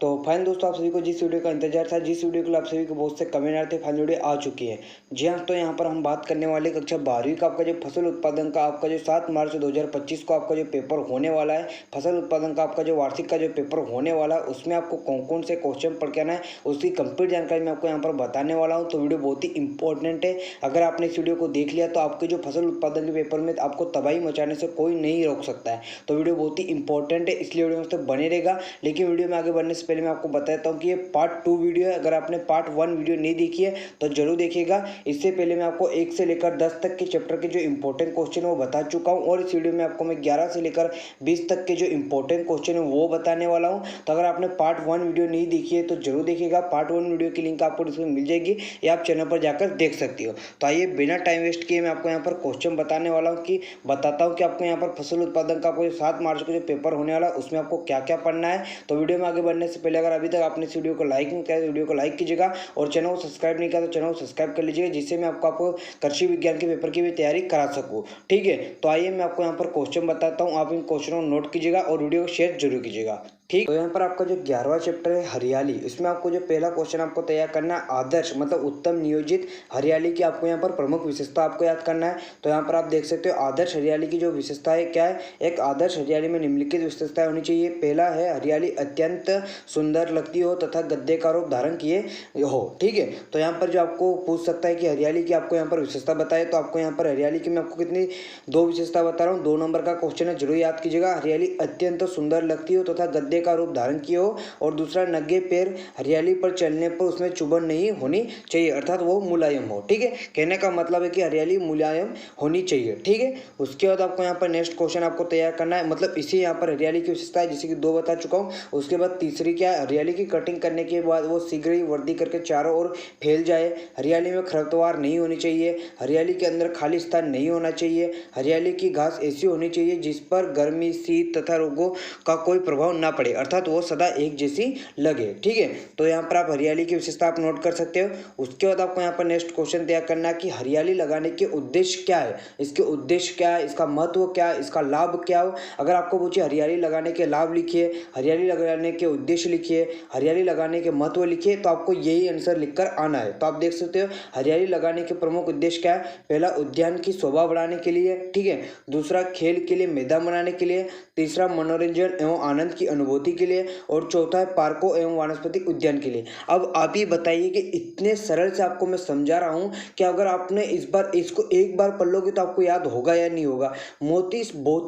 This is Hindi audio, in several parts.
तो फाइन दोस्तों, आप सभी को जिस वीडियो का इंतजार था, जिस वीडियो के लिए आप सभी को बहुत से कमेंट आए थे, फाइनल वीडियो आ चुकी है। जी हाँ, तो यहाँ पर हम बात करने वाले कक्षा 12वीं का आपका जो फसल उत्पादन का आपका जो 7 मार्च 2025 को आपका जो पेपर होने वाला है, फसल उत्पादन का आपका जो वार्षिक का जो पेपर होने वाला है, उसमें आपको कौन कौन से क्वेश्चन पढ़ के आना है उसकी कंप्लीट जानकारी मैं आपको यहाँ पर बताने वाला हूँ। तो वीडियो बहुत ही इंपॉर्टेंट है। अगर आपने इस वीडियो को देख लिया तो आपके जो फसल उत्पादन के पेपर में आपको तबाही मचाने से कोई नहीं रोक सकता है। तो वीडियो बहुत ही इंपॉर्टेंट है, इसलिए वीडियो में तो बने रहेगा। लेकिन वीडियो में आगे बढ़ने से पहले मैं आपको बताता हूँ कि ये पार्ट 2 वीडियो है। अगर आपने पार्ट 1 वीडियो नहीं देखी है तो जरूर देखिएगा। इससे पहले मैं आपको 1 से लेकर 10 तक के चैप्टर के जो इंपॉर्टेंट क्वेश्चन है वो बता चुका हूँ, और इस वीडियो में आपको मैं 11 से लेकर 20 तक के जो इंपॉर्टेंट क्वेश्चन है वो बताने वाला हूँ। तो अगर आपने पार्ट 1 वीडियो नहीं देखी है तो जरूर देखिएगा। पार्ट 1 वीडियो की लिंक आपको इसमें मिल जाएगी, या आप चैनल पर जाकर देख सकती हो। तो आइए बिना टाइम वेस्ट किए मैं आपको यहाँ पर क्वेश्चन बताने वाला हूँ कि बताता हूँ कि आपको यहाँ पर फसल उत्पादन का आपको 7 मार्च को जो पेपर होने वाला है उसमें आपको क्या क्या पढ़ना है। तो वीडियो में आगे बढ़ने से पहले अगर अभी तक आपने इस वीडियो को लाइक नहीं किया तो वीडियो को लाइक कीजिएगा, और चैनल को सब्सक्राइब नहीं किया तो चैनल को सब्सक्राइब कर लीजिएगा, जिससे मैं आपको कृषि विज्ञान के पेपर की भी तैयारी करा सकूँ। ठीक है, तो आइए मैं आपको यहाँ पर क्वेश्चन बताता हूँ, आप इन क्वेश्चनों को नोट कीजिएगा और वीडियो को शेयर जरूर कीजिएगा। ठीक, तो यहाँ पर आपका जो 11वां चैप्टर है हरियाली, इसमें आपको जो पहला क्वेश्चन आपको तैयार करना है आदर्श मतलब उत्तम नियोजित हरियाली की आपको यहाँ पर प्रमुख विशेषता आपको याद करना है। तो यहाँ पर आप देख सकते हो आदर्श हरियाली की जो विशेषता है क्या है। एक आदर्श हरियाली में निम्नलिखित विशेषताएं होनी चाहिए। पहला है हरियाली अत्यंत सुंदर लगती हो तथा गद्दे का रूप धारण किए हो। ठीक है, तो यहाँ पर जो आपको पूछ सकता है कि हरियाली की आपको यहाँ पर विशेषता बताए, तो आपको यहाँ पर हरियाली की मैं आपको कितनी 2 विशेषता बता रहा हूँ। 2 नंबर का क्वेश्चन है, जरूर याद कीजिएगा। हरियाली अत्यंत सुंदर लगती हो तथा गद्दे का रूप धारण किए हो, और दूसरा नंगे पैर हरियाली पर चलने पर उसमें चुभन नहीं होनी चाहिए, अर्थात वो मुलायम हो। ठीक है, कहने का मतलब है कि हरियाली मुलायम होनी चाहिए। ठीक है, उसके बाद आपको यहाँ पर नेक्स्ट क्वेश्चन आपको तैयार करना है, मतलब इसी यहाँ पर हरियाली की विशेषता है जैसे कि 2 बता चुका हूँ। उसके बाद तीसरी क्या है, हरियाली की कटिंग करने के बाद वो शीघ्र ही वृद्धि करके चारों ओर फैल जाए। हरियाली में खरपतवार नहीं होनी चाहिए। हरियाली के अंदर खाली स्थान नहीं होना चाहिए। हरियाली की घास ऐसी होनी चाहिए जिस पर गर्मी, शीत तथा रोगों का कोई प्रभाव ना पड़े, अर्थात वो सदा एक जैसी लगे। ठीक है, तो यहाँ पर आप हरियाली की विशेषता आप नोट कर सकते हो। उसके बाद आपको यहाँ पर नेक्स्ट क्वेश्चन तैयार करना है कि हरियाली लगाने के उद्देश्य क्या है, इसके उद्देश्य क्या है, इसका महत्व क्या है, इसका लाभ क्या हो। अगर आपको पूछे हरियाली लगाने के लाभ लिखिए, हरियाली लगाने के उद्देश्य लिखिए, हरियाली लगाने के महत्व लिखिए, तो आपको यही आंसर लिखकर आना है। तो आप देख सकते हो हरियाली लगाने के प्रमुख उद्देश्य क्या है। पहला, उद्यान की शोभा बढ़ाने के लिए। ठीक है, दूसरा, खेल के लिए मैदान बनाने के लिए। तीसरा, मनोरंजन एवं आनंद की अनुभूति के लिए, और चौथा है पार्कों एवं वानस्पतिक उद्यान के लिए। अब आप ही बताइए कि इतने सरल से आपको मैं समझा रहा हूं कि अगर आपने इस बार इसको एक बार पढ़ लोगे तो आपको याद होगा या नहीं होगा। बहुत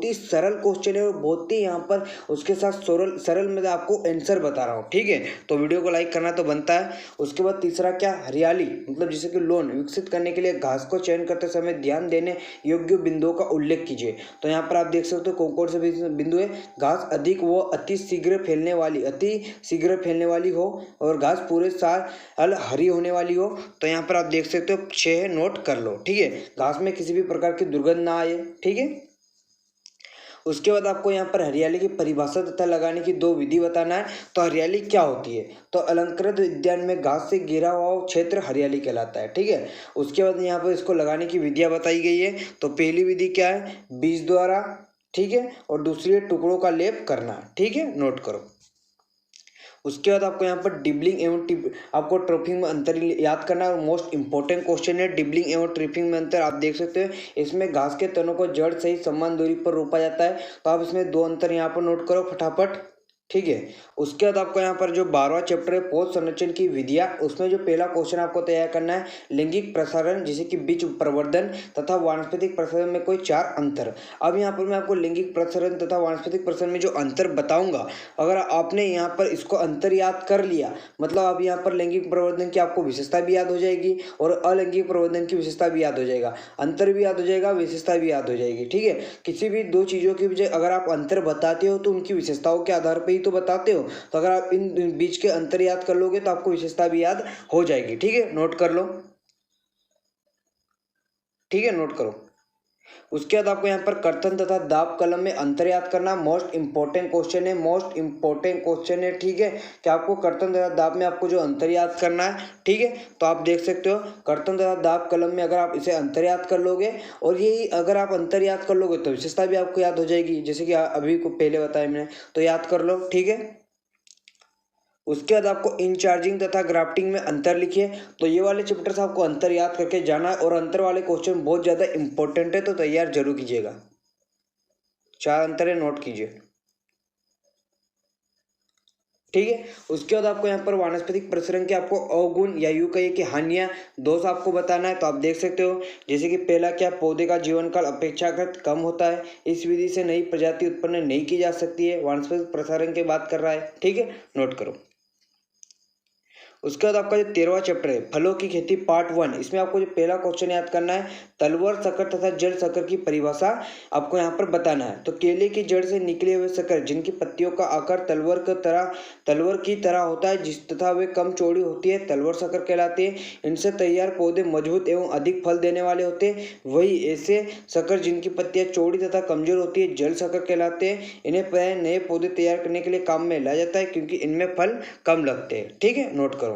ही सरल क्वेश्चन है, और बहुत ही यहाँ पर उसके साथ सरल सरल मैं आपको आंसर बता रहा हूँ। ठीक है, तो वीडियो को लाइक करना तो बनता है। उसके बाद तीसरा क्या, हरियाली मतलब जैसे कि लोन विकसित करने के लिए घास को चयन करते समय ध्यान देने योग्य बिंदुओं का उल्लेख कीजिए। तो यहाँ पर आप देख सकते हो कौन कौन से बिंदु है। घास अधिक व अति शीघ्र फैलने वाली हो, और घास पूरे साल हरी होने वाली हो। तो यहाँ पर आप देख सकते हो 6 नोट कर लो। ठीक है, घास में किसी भी प्रकार की दुर्गंध ना आए। ठीक है, उसके बाद आपको यहाँ पर हरियाली की परिभाषा तथा लगाने की 2 विधि बताना है। तो हरियाली क्या होती है, तो अलंकृत उद्यान में घास से घिरा हुआ क्षेत्र हरियाली कहलाता है। ठीक है, उसके बाद यहाँ पर इसको लगाने की विधियाँ बताई गई है। तो पहली विधि क्या है, बीज द्वारा। ठीक है, और दूसरी है टुकड़ों का लेप करना। ठीक है, नोट करो। उसके बाद आपको यहाँ पर डिबलिंग एवं आपको ट्रिपिंग में अंतर याद करना है, और मोस्ट इंपॉर्टेंट क्वेश्चन है डिबलिंग एवं ट्रिपिंग में अंतर। आप देख सकते हो इसमें घास के तनों को जड़ सहित समान दूरी पर रोपा जाता है। तो आप इसमें 2 अंतर यहाँ पर नोट करो फटाफट। ठीक है, उसके बाद आपको यहाँ पर जो 12वां चैप्टर है पोष संरक्षण की विधियाँ, उसमें जो पहला क्वेश्चन आपको तैयार करना है लैंगिक प्रसारण जैसे कि बीज प्रवर्धन तथा वानस्पतिक प्रसारण में कोई 4 अंतर। अब यहाँ पर मैं आपको लैंगिक प्रसारण तथा वानस्पतिक प्रसारण में जो अंतर बताऊंगा, अगर आपने यहाँ पर इसको अंतर याद कर लिया, मतलब अब यहाँ पर लैंगिक प्रवर्धन की आपको विशेषता भी याद हो जाएगी और अलैंगिक प्रवर्धन की विशेषता भी याद हो जाएगा, अंतर भी याद हो जाएगा, विशेषता भी याद हो जाएगी। ठीक है, किसी भी 2 चीज़ों के बीच अगर आप अंतर बताते हो तो उनकी विशेषताओं के आधार पर ही तो बताते हो। तो अगर आप इन बीच के अंतर याद कर लोगे तो आपको विशेषता भी याद हो जाएगी। ठीक है, नोट कर लो। ठीक है, नोट करो। उसके बाद आपको यहाँ पर कर्तन तथा दाब कलम में अंतर याद करना मोस्ट इंपॉर्टेंट क्वेश्चन है, मोस्ट इंपॉर्टेंट क्वेश्चन है। ठीक है, कि आपको कर्तन तथा दाब में आपको जो अंतर याद करना है। ठीक है, तो आप देख सकते हो कर्तन तथा दाब कलम में अगर आप इसे अंतर याद कर लोगे, और यही अगर आप अंतर याद कर लोगे तो विशेषता भी आपको याद हो जाएगी, जैसे कि अभी को पहले बताया मैंने, तो याद कर लो। ठीक है, उसके बाद आपको इंचार्जिंग तथा ग्राफ्टिंग में अंतर लिखिए। तो ये वाले चैप्टर से आपको अंतर याद करके जाना है और अंतर वाले क्वेश्चन बहुत ज़्यादा इंपॉर्टेंट है, तो तैयार जरूर कीजिएगा। 4 अंतर है, नोट कीजिए, ठीक है। उसके बाद आपको यहाँ पर वानस्पतिक प्रसरण के आपको अवगुण या यूं कहिए कि हानियां, दोष आपको बताना है। तो आप देख सकते हो जैसे कि पहला क्या, पौधे का जीवन काल अपेक्षाकृत कम होता है, इस विधि से नई प्रजाति उत्पन्न नहीं की जा सकती है। वानस्पतिक प्रसारण की बात कर रहा है, ठीक है, नोट करो। उसके बाद आपका जो 13वां चैप्टर है फलों की खेती पार्ट 1, इसमें आपको जो पहला क्वेश्चन याद करना है, तलवर शक्कर तथा जड़ शक्कर की परिभाषा आपको यहाँ पर बताना है। तो केले की जड़ से निकले हुए शक्कर जिनकी पत्तियों का आकार तलवर की तरह होता है, जिस तथा वे कम चौड़ी होती है, तलवर शक्कर कहलाती है। इनसे तैयार पौधे मजबूत एवं अधिक फल देने वाले होते हैं। वही ऐसे शक्कर जिनकी पत्तियां चौड़ी तथा कमजोर होती है जड़ शक्कर कहलाते हैं। इन्हें प्राय नए पौधे तैयार करने के लिए काम में लाया जाता है क्योंकि इनमें फल कम लगते हैं, ठीक है, नोट करो।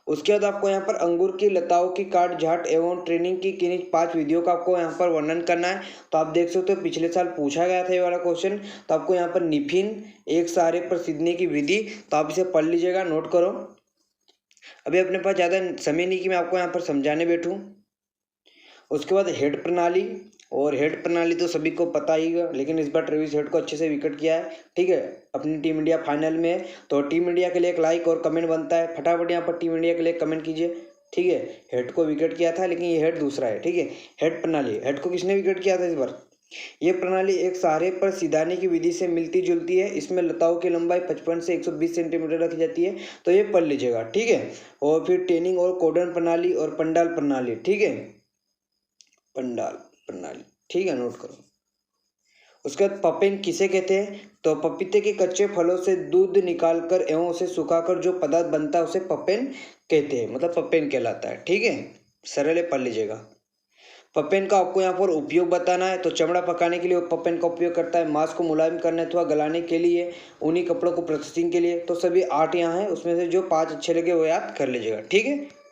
उसके बाद आपको यहाँ पर अंगूर की लताओं की काट छांट एवं ट्रेनिंग की किन्हीं 5 विधियों का आपको यहाँ पर वर्णन करना है। तो आप देख सकते हो पिछले साल पूछा गया था ये वाला क्वेश्चन। तो आपको यहाँ पर निफिन एक सहारे पर सीधने की विधि, तो आप इसे पढ़ लीजिएगा, नोट करो। अभी अपने पास ज़्यादा समय नहीं कि मैं आपको यहाँ पर समझाने बैठूँ। उसके बाद हेड प्रणाली, और हेड प्रणाली तो सभी को पता ही है, लेकिन इस बार ट्रेविस हेड को अच्छे से विकेट किया है, ठीक है, अपनी टीम इंडिया फाइनल में है। तो टीम इंडिया के लिए एक लाइक और कमेंट बनता है, फटाफट यहाँ पर टीम इंडिया के लिए कमेंट कीजिए, ठीक है। हेड को विकेट किया था, लेकिन ये हेड दूसरा है, ठीक है। हेड प्रणाली, हेड को किसने विकेट किया था इस बार? ये प्रणाली एक सहारे पर सिधाने की विधि से मिलती जुलती है। इसमें लताओं की लंबाई 55 से 120 सेंटीमीटर रखी जाती है, तो ये पढ़ लीजिएगा, ठीक है। और फिर ट्रेनिंग और कोडन प्रणाली और पंडाल प्रणाली, ठीक है, पंडाल प्रणाली, ठीक है, नोट करो। उसके बाद पपेन किसे कहते हैं? तो पपीते के कच्चे फलों से दूध निकालकर एवं उसे सुखाकर जो पदार्थ बनता है उसे पपेन कहते हैं, मतलब पपेन कहलाता है, ठीक है, सरल है, पढ़ लीजिएगा। पपेन का आपको यहाँ पर उपयोग बताना है। तो चमड़ा पकाने के लिए पपेन का उपयोग करता है, मांस को मुलायम करने अथवा गलाने के लिए, ऊनी कपड़ों को प्रोसेसिंग के लिए। तो सभी 8 यहाँ है, उसमें से जो 5 अच्छे लगे वो याद कर लीजिएगा, ठीक है।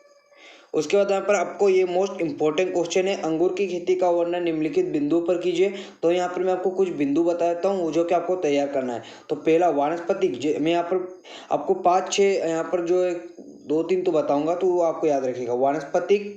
उसके बाद यहाँ पर आपको ये मोस्ट इंपॉर्टेंट क्वेश्चन है, अंगूर की खेती का वर्णन निम्नलिखित बिंदुओं पर कीजिए। तो यहाँ पर मैं आपको कुछ बिंदु बता देता हूँ जो कि आपको तैयार करना है। तो पहला वानस्पतिक, मैं यहाँ पर आपको 5-6 यहाँ पर जो 2-3 तो बताऊंगा, तो वो आपको याद रखिएगा। वानस्पतिक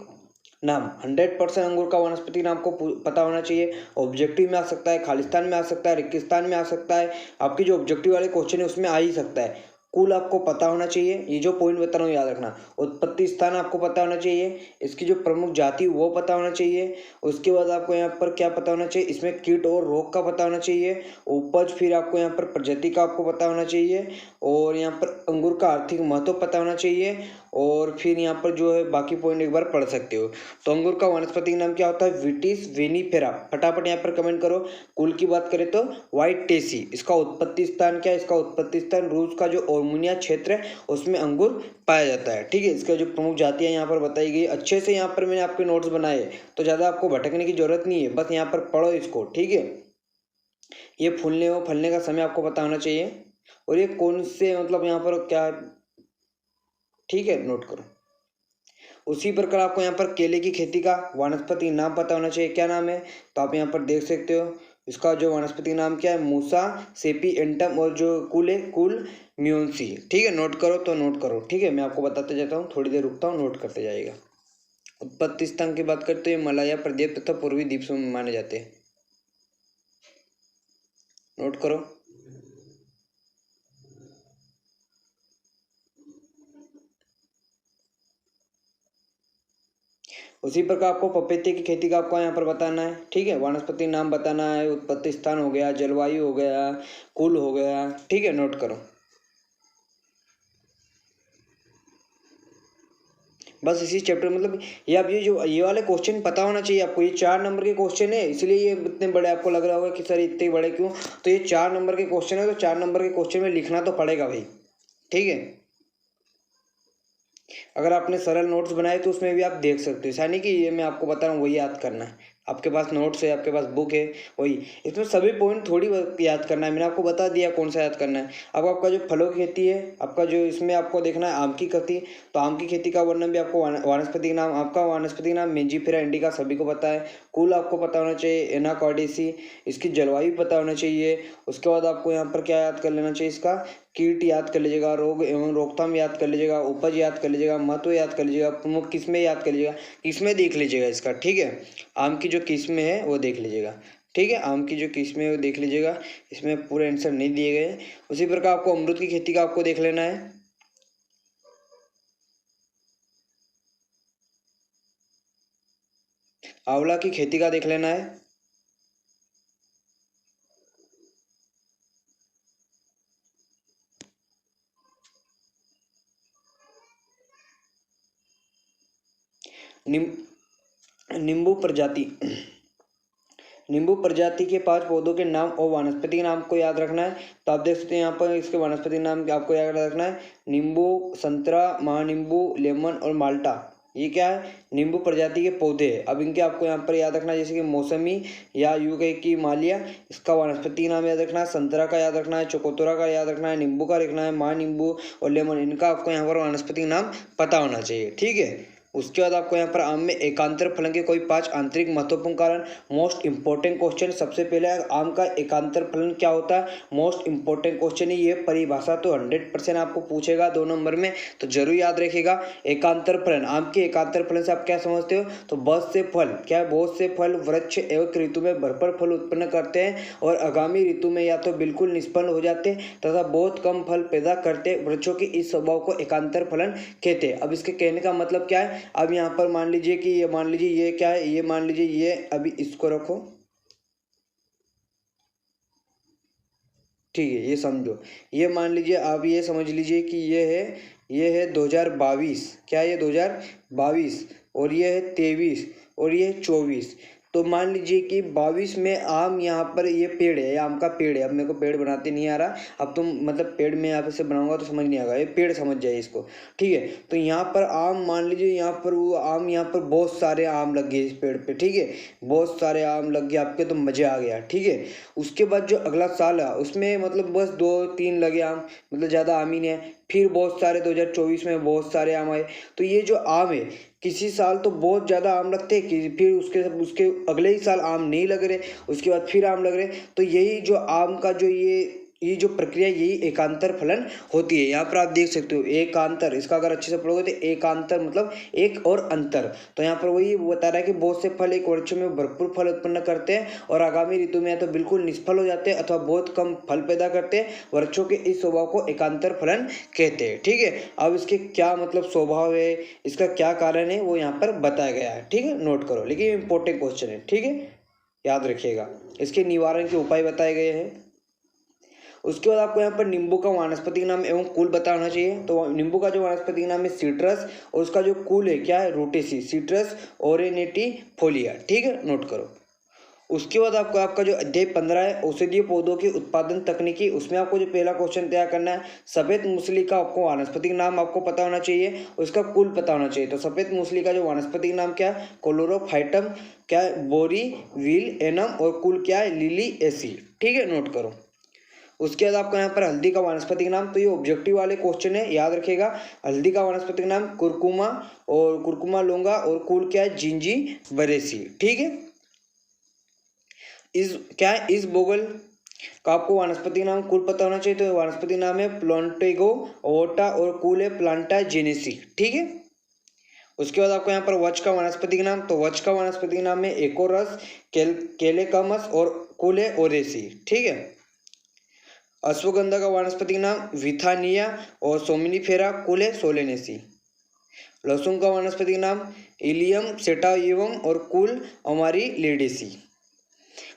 नाम, 100% अंगूर का वानस्पतिक नाम को पता होना चाहिए। ऑब्जेक्टिव में आ सकता है, खालिस्तान में आ सकता है, रेगिस्तान में आ सकता है, आपकी जो ऑब्जेक्टिव वाले क्वेश्चन है उसमें आ ही सकता है। कुल आपको पता होना चाहिए, ये जो पॉइंट बता रहा हूँ याद रखना। उत्पत्ति स्थान आपको पता होना चाहिए, इसकी जो प्रमुख जाति वो पता होना चाहिए। उसके बाद आपको यहाँ पर क्या पता होना चाहिए, इसमें कीट और रोग का पता होना चाहिए। उपज, फिर आपको यहाँ पर प्रजाति का आपको पता होना चाहिए, और यहाँ पर अंगूर का आर्थिक महत्व पता होना चाहिए। और फिर यहाँ पर जो है बाकी पॉइंट एक बार पढ़ सकते हो। तो अंगूर का वानस्पतिक नाम क्या होता है? विटिस विनिफेरा, फटाफट यहाँ पर कमेंट करो। कुल की बात करें तो व्हाइट टेसी। इसका उत्पत्ति स्थान क्या है? इसका उत्पत्ति स्थान रूस का जो ओर्मुनिया क्षेत्र है उसमें अंगूर पाया जाता है, ठीक है। इसका जो प्रमुख जातियाँ यहाँ पर बताई गई अच्छे से, यहाँ पर मैंने आपके नोट्स बनाए, तो ज़्यादा आपको भटकने की जरूरत नहीं है, बस यहाँ पर पढ़ो इसको, ठीक है। ये फूलने और फलने का समय आपको पता होना चाहिए, और ये कौन से मतलब यहाँ पर क्या, ठीक है, नोट करो। उसी प्रकार आपको यहाँ पर केले की खेती का वानस्पतिक नाम पता होना चाहिए, क्या नाम है? तो आप यहाँ पर देख सकते हो, इसका जो वानस्पतिक नाम क्या है? मूसा सेपिएंटम, और जो कुल है कुल म्यूनसी, ठीक है, नोट करो, तो नोट करो, ठीक है। मैं आपको बताते जाता हूँ, थोड़ी देर रुकता हूँ, नोट करते जाइएगा। उत्पत्ति स्थान की बात करते हैं, मलाया प्रदेश तथा पूर्वी द्वीप में माने जाते हैं, नोट करो। उसी प्रकार आपको पपीते की खेती का आपको यहाँ पर बताना है, ठीक है। वानस्पतिक नाम बताना है, उत्पत्ति स्थान हो गया, जलवायु हो गया, कुल हो गया, ठीक है, नोट करो। बस इसी चैप्टर, मतलब ये अब ये वाले क्वेश्चन पता होना चाहिए आपको। ये 4 नंबर के क्वेश्चन है, इसलिए ये इतने बड़े आपको लग रहा होगा कि सर इतने बड़े क्यों। तो ये 4 नंबर के क्वेश्चन है, तो 4 नंबर के क्वेश्चन में लिखना तो पड़ेगा भाई, ठीक है। अगर आपने सरल नोट्स बनाए तो उसमें भी आप देख सकते हो, ऐसा नहीं कि ये मैं आपको बता रहा हूँ वही याद करना है। आपके पास नोट्स है, आपके पास बुक है, वही इसमें सभी पॉइंट थोड़ी याद करना है, मैंने आपको बता दिया कौन सा याद करना है। अब आपका जो फलों की खेती है, आपका जो इसमें आपको देखना है आम की खेती, तो आम की खेती का वर्णन भी आपको वानस्पतिक नाम, आपका वानस्पतिक नाम मेंजिफेरा इंडिका सभी को पता है। कुल आपको पता होना चाहिए एनाकॉर्डेसी, इसकी जलवायु पता होना चाहिए। उसके बाद आपको यहाँ पर क्या याद कर लेना चाहिए, इसका कीट याद कर लीजिएगा, रोग एवं रोकथाम याद कर लीजिएगा, उपज याद कर लीजिएगा, महत्व याद कर लीजिएगा, प्रमुख किस्में याद कर लीजिएगा। किस्में देख लीजिएगा इसका, ठीक है। आम की जो किस्में है वो देख लीजिएगा, ठीक है। आम की जो किस्में है वो देख लीजिएगा, इसमें पूरे आंसर नहीं दिए गए। उसी प्रकार आपको अमरूद की खेती का आपको देख लेना है। आंवला की खेती का देख लेना है। नींबू प्रजाति नींबू प्रजाति के 5 पौधों के नाम और वानस्पतिक नाम को याद रखना है। तो आप देख सकते हैं यहाँ पर इसके वानस्पतिक नाम आपको याद रखना है। नींबू, संतरा, महानींबू, लेमन और माल्टा, ये क्या है? नींबू प्रजाति के पौधे हैं। अब इनके आपको यहाँ पर याद रखना है, जैसे कि मौसमी या यूं कहे कि मालिया, इसका वानस्पतिक नाम याद रखना है। संतरा का याद रखना है, चकोतरा का याद रखना है, नींबू का रखना है, महानींबू और लेमन, इनका आपको यहाँ पर वानस्पतिक नाम पता होना चाहिए, ठीक है। उसके बाद आपको यहाँ पर आम में एकांतर फलन के कोई 5 आंतरिक महत्वपूर्ण कारण। मोस्ट इंपॉर्टेंट क्वेश्चन, सबसे पहले आम का एकांतर फलन क्या होता है, मोस्ट इंपॉर्टेंट क्वेश्चन है ये। परिभाषा तो 100% आपको पूछेगा 2 नंबर में, तो जरूर याद रखिएगा। एकांतर फलन, आम के एकांतर फलन से आप क्या समझते हो? तो बहुत से फल, क्या है? बहुत से फल वृक्ष एक ऋतु में भरपूर फल उत्पन्न करते हैं और आगामी ऋतु में या तो बिल्कुल निष्फल हो जाते हैं तथा बहुत कम फल पैदा करते। वृक्षों के इस स्वभाव को एकांतर फलन कहते हैं। अब इसके कहने का मतलब क्या है? अब यहाँ पर मान लीजिए कि ये मान लीजिए ये क्या है, ये मान लीजिए ये, अभी इसको रखो, ठीक है, ये समझो। ये मान लीजिए, आप ये समझ लीजिए कि ये है 2022, क्या है ये 2022, और ये है 23 और ये 24। तो मान लीजिए कि 22 में आम, यहाँ पर ये पेड़ है, आम का पेड़ है। अब मेरे को पेड़ बनाते नहीं आ रहा, अब तुम मतलब पेड़ में यहाँ पे से बनाऊंगा तो समझ नहीं आएगा, ये पेड़ समझ जाए इसको, ठीक है। तो यहाँ पर आम, मान लीजिए यहाँ पर वो आम, यहाँ पर बहुत सारे आम लग गए इस पेड़ पे, ठीक है, बहुत सारे आम लग गए आपके, तो मजे आ गया, ठीक है। उसके बाद जो अगला साल है उसमें मतलब बस 2-3 लगे आम, मतलब ज़्यादा आम ही नहीं है। फिर बहुत सारे 2024 में बहुत सारे आम आए। तो ये जो आम है, किसी साल तो बहुत ज़्यादा आम लगते हैं, कि फिर उसके अगले ही साल आम नहीं लग रहे, उसके बाद फिर आम लग रहे। तो यही जो आम का जो ये जो प्रक्रिया, यही एकांतर फलन होती है। यहाँ पर आप देख सकते हो एकांतर, इसका अगर अच्छे से पढ़ोगे तो एकांतर मतलब एक और अंतर। तो यहाँ पर वही बता रहा है कि बहुत से फल एक वृक्ष में भरपूर फल उत्पन्न करते हैं और आगामी ऋतु में या तो बिल्कुल निष्फल हो जाते हैं अथवा बहुत कम फल पैदा करते हैं। वृक्षों के इस स्वभाव को एकांतर फलन कहते हैं, ठीक है। अब इसके क्या मतलब स्वभाव है, इसका क्या कारण है, वो यहाँ पर बताया गया है, ठीक है, नोट करो। लेकिन इंपॉर्टेंट क्वेश्चन है, ठीक है, याद रखिएगा। इसके निवारण के उपाय बताए गए हैं। उसके बाद आपको यहाँ पर नींबू का वानस्पतिक नाम एवं कुल पता होना चाहिए। तो नींबू का जो वानस्पतिक नाम है सिट्रस, और उसका जो कुल है क्या है, रूटेसी, सिट्रस ओरेनेटिफोलिया, ठीक है, नोट करो। उसके बाद आपको आपका जो अध्याय 15 है औषधीय पौधों की उत्पादन तकनीकी, उसमें आपको जो पहला क्वेश्चन तैयार करना है, सफेद मूसली का आपको वानस्पतिक नाम आपको पता होना चाहिए, उसका कुल पता होना चाहिए। तो सफेद मूसली का जो वानस्पतिक नाम क्या है, कोलोरोफाइटम, क्या है, बोरी विल एनम, और कुल क्या है, लिली एसी, ठीक है, नोट करो। उसके बाद आपको यहाँ पर हल्दी का वानस्पतिक नाम, तो ये ऑब्जेक्टिव वाले क्वेश्चन है, याद रखिएगा। हल्दी का वानस्पतिक नाम कुरकुमा, और कुरकुमा लोंगा, और कुल क्या है, जिंजी बरेसी, ठीक है। इस क्या है, इस बोगल का आपको वानस्पतिक नाम कुल पता होना चाहिए। तो वानस्पतिक नाम है प्लांटेगो ओटा, और कुल है प्लांटा जेनेसी, ठीक है। उसके बाद आपको यहाँ पर वच का वानस्पतिक नाम, तो वच का वानस्पतिक नाम है एकोरस, केलेकमस, और कुल है ओरेसी, ठीक है। अश्वगंधा का वानस्पतिक नाम विथानिया, और सोमिनिफेरा, कुल है सोलेनेसी। लहसुन का वानस्पतिक नाम इलियम सेटाइवम, और कुल अमारी लेडेसी।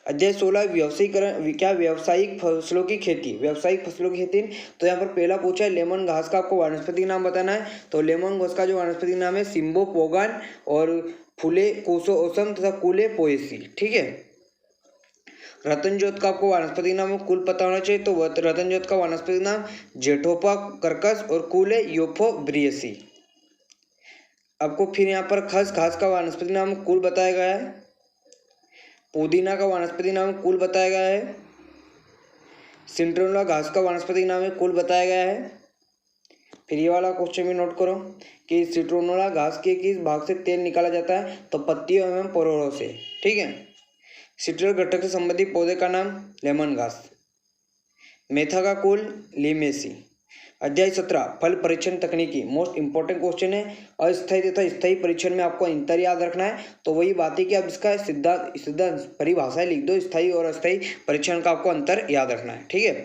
अध्याय 16 व्यवसायीकरण, क्या व्यावसायिक फसलों की खेती, व्यावसायिक फसलों की खेती। तो यहाँ पर पहला पूछा है लेमन घास का आपको वानस्पतिक नाम बताना है। तो लेमन घास का जो वानस्पतिक नाम है सिम्बो पोगान, और फूले कोसो ओसम, तथा कुले पोएसी, ठीक है। रतन जोत का आपको वानस्पतिक नाम कुल पता होना चाहिए। तो रतन जोत का वानस्पतिक नाम जेठोपा कर्कस, और कुल है योफोब्रियसी। आपको फिर यहाँ पर खस घास का वानस्पतिक नाम कुल बताया गया है। पुदीना का वानस्पतिक नाम कुल बताया गया है। सिंट्रोला घास का वानस्पतिक नाम कुल बताया गया है। फिर ये वाला क्वेश्चन भी नोट करो कि सिट्रोनोला घास के किस भाग से तेल निकाला जाता है, तो पत्तियों एवं परोड़ों से, ठीक है। सिट्रल घटक से संबंधित पौधे का नाम लेमन घास। मेथा का कुल लिमेसी, अध्याय 17 फल परीक्षण तकनीकी मोस्ट इंपॉर्टेंट क्वेश्चन है। अस्थायी तथा स्थायी परीक्षण में आपको अंतर याद रखना है। तो वही बात है कि आप इसका सिद्धांत परिभाषाएं लिख दो। स्थायी और अस्थायी परीक्षण का आपको अंतर याद रखना है। ठीक है,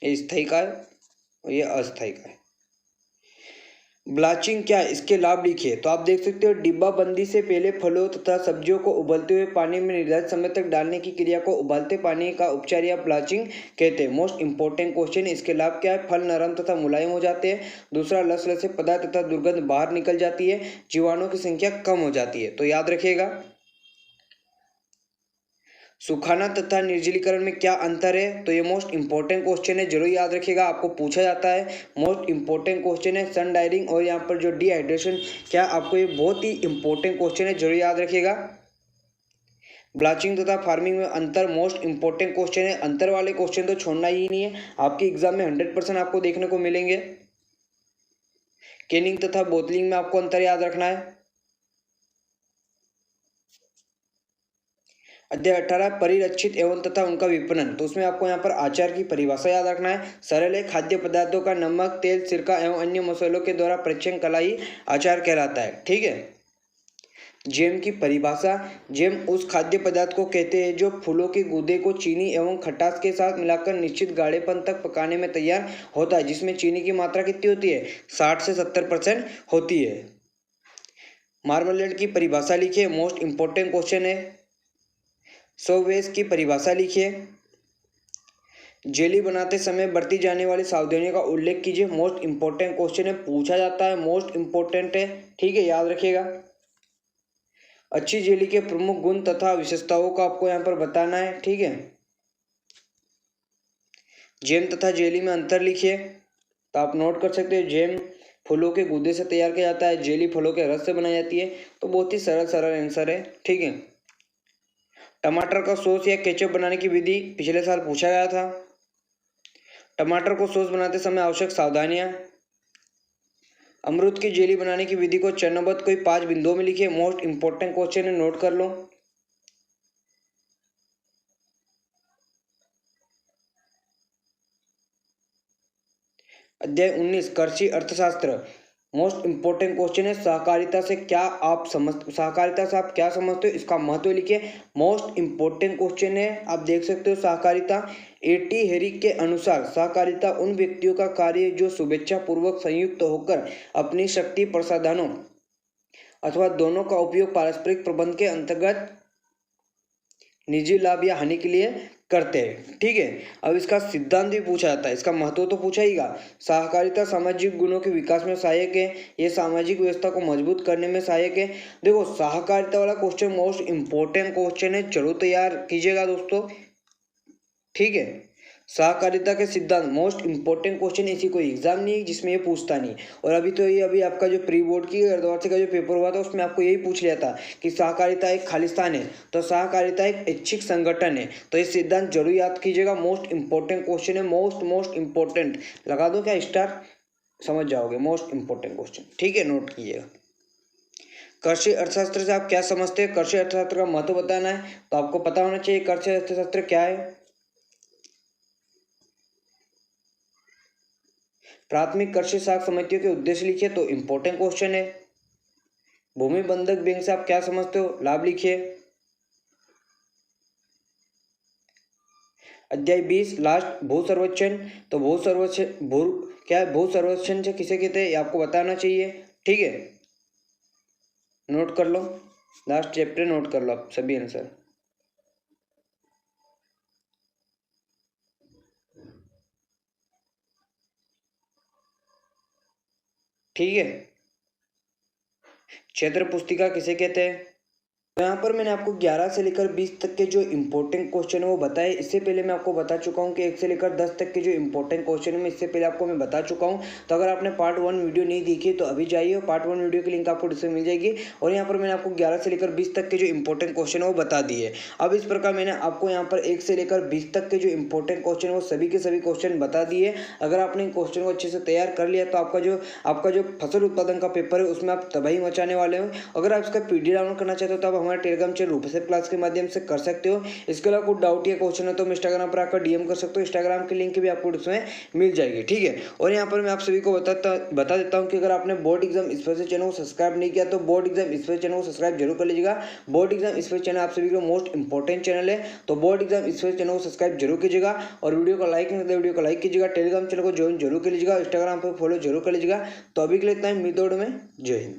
ये स्थायी का है और ये अस्थायी का है। ब्लाचिंग क्या है, इसके लाभ लिखिए। तो आप देख सकते हो डिब्बाबंदी से पहले फलों तथा सब्जियों को उबलते हुए पानी में निर्धारित समय तक डालने की क्रिया को उबलते पानी का उपचार या ब्लाचिंग कहते हैं। मोस्ट इंपॉर्टेंट क्वेश्चन, इसके लाभ क्या है। फल नरम तथा मुलायम हो जाते हैं। दूसरा, लसलसे पदार्थ तथा दुर्गंध बाहर निकल जाती है। जीवाणुओं की संख्या कम हो जाती है। तो याद रखिएगा। सुखाना तथा निर्जलीकरण में क्या अंतर है, तो ये मोस्ट इंपॉर्टेंट क्वेश्चन है, जरूर याद रखिएगा, आपको पूछा जाता है। मोस्ट इंपॉर्टेंट क्वेश्चन है। सन ड्राइंग और यहाँ पर जो डिहाइड्रेशन, क्या आपको ये बहुत ही इंपॉर्टेंट क्वेश्चन है, जरूर याद रखिएगा। ब्लाचिंग तथा फार्मिंग में अंतर मोस्ट इंपॉर्टेंट क्वेश्चन है। अंतर वाले क्वेश्चन तो छोड़ना ही नहीं है, आपके एग्जाम में 100% आपको देखने को मिलेंगे। कैनिंग तथा बोतलिंग में आपको अंतर याद रखना है। अध्याय 18 परिरक्षित एवं तथा उनका विपणन, तो उसमें आपको यहाँ पर आचार की परिभाषा याद रखना है। सरल है, खाद्य पदार्थों का नमक, तेल, सिरका एवं अन्य मसालों के द्वारा परीक्षण कला ही आचार कहलाता है। ठीक है। जैम की परिभाषा, जैम उस खाद्य पदार्थ को कहते हैं जो फूलों के गूदे को चीनी एवं खटास के साथ मिलाकर निश्चित गाढ़ेपन तक पकाने में तैयार होता है, जिसमें चीनी की मात्रा कितनी होती है, 60 से 70% होती है। मार्मलेड की परिभाषा लिखिए, मोस्ट इंपॉर्टेंट क्वेश्चन है। सोवेज की परिभाषा लिखिए। जेली बनाते समय बरती जाने वाली सावधानियों का उल्लेख कीजिए, मोस्ट इंपॉर्टेंट क्वेश्चन है, पूछा जाता है, मोस्ट इंपॉर्टेंट है। ठीक है, याद रखिएगा। अच्छी जेली के प्रमुख गुण तथा विशेषताओं को आपको यहाँ पर बताना है। ठीक है। जैम तथा जेली में अंतर लिखिए। तो आप नोट कर सकते हो, जैम फलों के गूदे से तैयार किया जाता है, जेली फलों के रस से बनाई जाती है। तो बहुत ही सरल आंसर है। ठीक है। टमाटर का सॉस या केचप बनाने की विधि पिछले साल पूछा गया था। टमाटर को सॉस बनाते समय आवश्यक सावधानियां। अमरूद की जेली बनाने की विधि को चरणबद्ध कोई 5 बिंदुओं में लिखिए, मोस्ट इंपॉर्टेंट क्वेश्चन है, नोट कर लो। अध्याय 19 कृषि अर्थशास्त्र, मोस्ट इंपॉर्टेंट क्वेश्चन है। सहकारिता से आप क्या समझते हो, इसका महत्व लिखिए, मोस्ट इंपॉर्टेंट क्वेश्चन है। आप देख सकते हो सहकारिता, एटी हेरिक के अनुसार सहकारिता उन व्यक्तियों का कार्य जो शुभेच्छा पूर्वक संयुक्त होकर अपनी शक्ति, प्रसाधनों अथवा दोनों का उपयोग पारस्परिक प्रबंध के अंतर्गत निजी लाभ या हानि के लिए करते हैं। ठीक है। अब इसका सिद्धांत भी पूछा जाता है, इसका महत्व तो पूछा हीगा। सहकारिता सामाजिक गुणों के विकास में सहायक है, ये सामाजिक व्यवस्था को मजबूत करने में सहायक है। देखो, सहकारिता वाला क्वेश्चन मोस्ट इंपॉर्टेंट क्वेश्चन है, जरूर तैयार कीजिएगा दोस्तों। ठीक है। सहकारिता के सिद्धांत मोस्ट इंपॉर्टेंट क्वेश्चन, ऐसी कोई एग्जाम नहीं है जिसमें ये पूछता नहीं। और अभी आपका जो प्री बोर्ड की अर्धवार्षिक का जो पेपर हुआ था उसमें आपको यही पूछ लिया था कि सहकारिता एक खालिस्तान है, तो सहकारिता एक ऐच्छिक संगठन है। तो ये सिद्धांत जरूर याद कीजिएगा, मोस्ट इंपॉर्टेंट क्वेश्चन है। मोस्ट इंपॉर्टेंट लगा दो क्या स्टार, समझ जाओगे, मोस्ट इंपॉर्टेंट क्वेश्चन। ठीक है, नोट कीजिएगा। कृषि अर्थशास्त्र से आप क्या समझते हैं, कृषि अर्थशास्त्र का महत्व बताना है, तो आपको पता होना चाहिए कृषि अर्थशास्त्र क्या है। प्राथमिक कृषि साख समितियों के उद्देश्य लिखिए, तो इंपॉर्टेंट क्वेश्चन है। भूमि बंधक बैंक से आप क्या समझते हो, लाभ लिखिए। अध्याय 20 लास्ट भू सर्वेक्षण, तो भू सर्वेक्षण से किसे कहते हैं, ये आपको बताना चाहिए। ठीक है, नोट कर लो, लास्ट चैप्टर नोट कर लो आप सभी आंसर। ठीक है। क्षेत्र पुस्तिका किसे कहते हैं। यहाँ पर मैंने आपको 11 से लेकर 20 तक के जो इंपॉर्टेंट क्वेश्चन है वो बताए। इससे पहले मैं आपको बता चुका हूँ कि 1 से लेकर 10 तक के जो इंपॉर्टेंट क्वेश्चन है मैं इससे पहले आपको मैं बता चुका हूँ। तो अगर आपने पार्ट 1 वीडियो नहीं देखी तो अभी जाइए, पार्ट 1 वीडियो की लिंक आपको डिस्क्रिप्शन मिल जाएगी। और यहाँ पर मैंने आपको 11 से लेकर 20 तक के जो इंपॉर्टेंट क्वेश्चन है वो बता दिए। अब इस प्रकार मैंने आपको यहाँ पर 1 से लेकर 20 तक के जो इंपॉर्टेंट क्वेश्चन है वो सभी के सभी क्वेश्चन बता दिए। अगर आपने इन क्वेश्चन को अच्छे से तैयार कर लिया तो आपका जो फसल उत्पादन का पेपर है उसमें आप तबाही मचाने वाले हो। अगर आप इसका पीडीएफ डाउनलोड करना चाहते हो तो आप हमारे टेलीग्राम चैनल रूपसेप क्लास के माध्यम से कर सकते हो। इसके अलावा कुछ डाउट या क्वेश्चन है तो इंस्टाग्राम पर आकर डीएम कर सकते हो। इंस्टाग्राम की लिंक भी आपको उसमें मिल जाएगी, ठीक है। और यहाँ पर मैं आप सभी को बता देता हूँ कि अगर आपने बोर्ड एग्जाम स्पेशल चैनल को सब्सक्राइब नहीं किया तो बोर्ड एग्जाम स्पेशल चैनल को सब्सक्राइब जरूर कर लीजिएगा। बोर्ड एग्जाम स्पेशल चैनल आप सभी को मोस्ट इंपॉर्टेंट चैनल है, तो बोर्ड एग्जाम स्पेशल चैनल को सब्सक्राइब जरूर कीजिएगा। और वीडियो को लाइक नहीं, वीडियो को लाइक कीजिएगा। टेलीग्राम चैनल को ज्वाइन जरूर कर लीजिएगा, इंस्टाग्राम पर फॉलो जरूर कर लीजिएगा। तो अभी के लिए इतना ही, मिलते हैं में। जय हिंद।